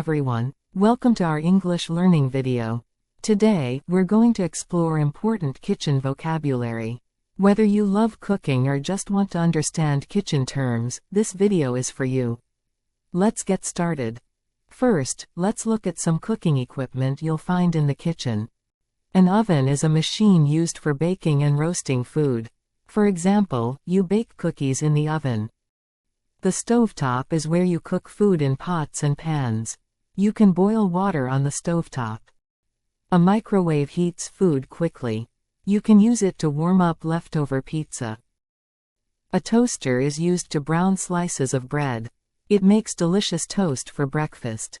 everyone, welcome to our English learning video. Today, we're going to explore important kitchen vocabulary. Whether you love cooking or just want to understand kitchen terms, this video is for you. Let's get started. First, let's look at some cooking equipment you'll find in the kitchen. An oven is a machine used for baking and roasting food. For example, you bake cookies in the oven. The stovetop is where you cook food in pots and pans. You can boil water on the stovetop. A microwave heats food quickly. You can use it to warm up leftover pizza. A toaster is used to brown slices of bread. It makes delicious toast for breakfast.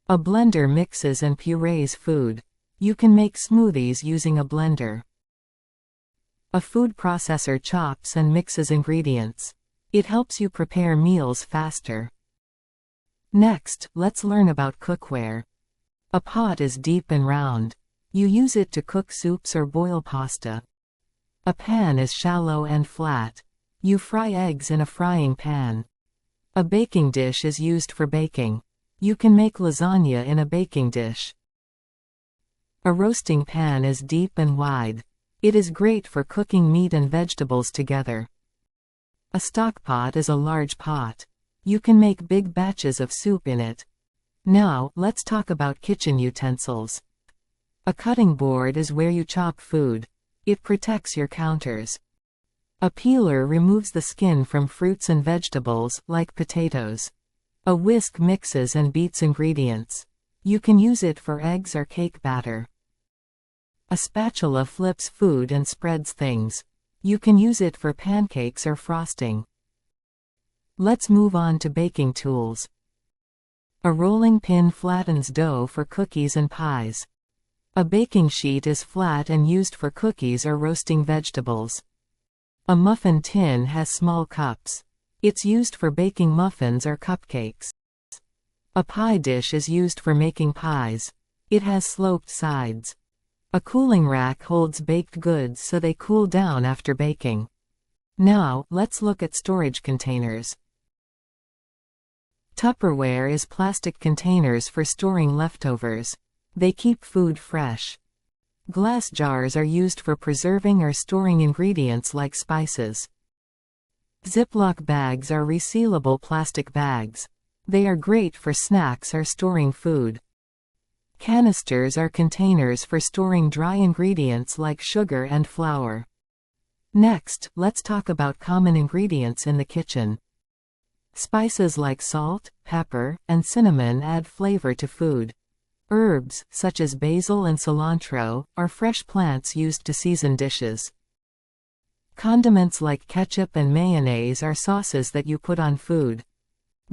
A blender mixes and purees food. You can make smoothies using a blender. A food processor chops and mixes ingredients. It helps you prepare meals faster. Next, let's learn about cookware. A pot is deep and round. You use it to cook soups or boil pasta. A pan is shallow and flat. You fry eggs in a frying pan. A baking dish is used for baking. You can make lasagna in a baking dish. A roasting pan is deep and wide. It is great for cooking meat and vegetables together. A stock pot is a large pot. You can make big batches of soup in it. Now, let's talk about kitchen utensils. A cutting board is where you chop food. It protects your counters. A peeler removes the skin from fruits and vegetables, like potatoes. A whisk mixes and beats ingredients. You can use it for eggs or cake batter. A spatula flips food and spreads things. You can use it for pancakes or frosting. Let's move on to baking tools. A rolling pin flattens dough for cookies and pies. A baking sheet is flat and used for cookies or roasting vegetables. A muffin tin has small cups. It's used for baking muffins or cupcakes. A pie dish is used for making pies. It has sloped sides. A cooling rack holds baked goods so they cool down after baking. Now, let's look at storage containers. Tupperware is plastic containers for storing leftovers. They keep food fresh. Glass jars are used for preserving or storing ingredients like spices. Ziploc bags are resealable plastic bags. They are great for snacks or storing food. Canisters are containers for storing dry ingredients like sugar and flour. Next, let's talk about common ingredients in the kitchen. Spices like salt, pepper, and cinnamon add flavor to food. Herbs, such as basil and cilantro, are fresh plants used to season dishes. Condiments like ketchup and mayonnaise are sauces that you put on food.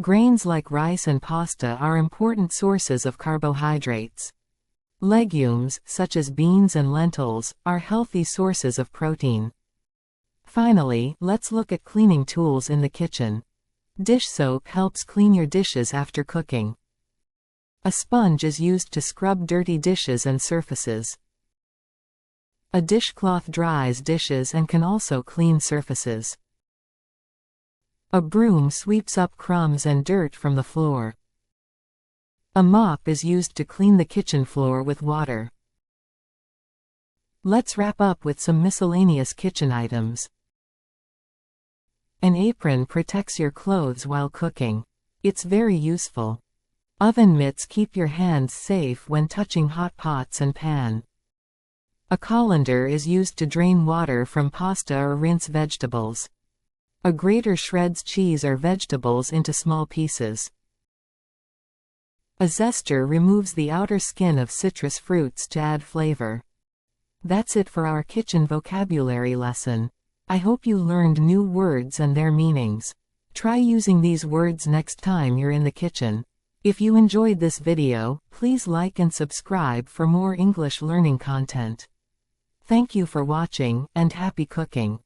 Grains like rice and pasta are important sources of carbohydrates. Legumes, such as beans and lentils, are healthy sources of protein. Finally, let's look at cleaning tools in the kitchen. Dish soap helps clean your dishes after cooking. A sponge is used to scrub dirty dishes and surfaces. A dishcloth dries dishes and can also clean surfaces. A broom sweeps up crumbs and dirt from the floor. A mop is used to clean the kitchen floor with water. Let's wrap up with some miscellaneous kitchen items. An apron protects your clothes while cooking. It's very useful. Oven mitts keep your hands safe when touching hot pots and pan. A colander is used to drain water from pasta or rinse vegetables. A grater shreds cheese or vegetables into small pieces. A zester removes the outer skin of citrus fruits to add flavor. That's it for our kitchen vocabulary lesson. I hope you learned new words and their meanings. Try using these words next time you're in the kitchen. If you enjoyed this video, please like and subscribe for more English learning content. Thank you for watching, and happy cooking.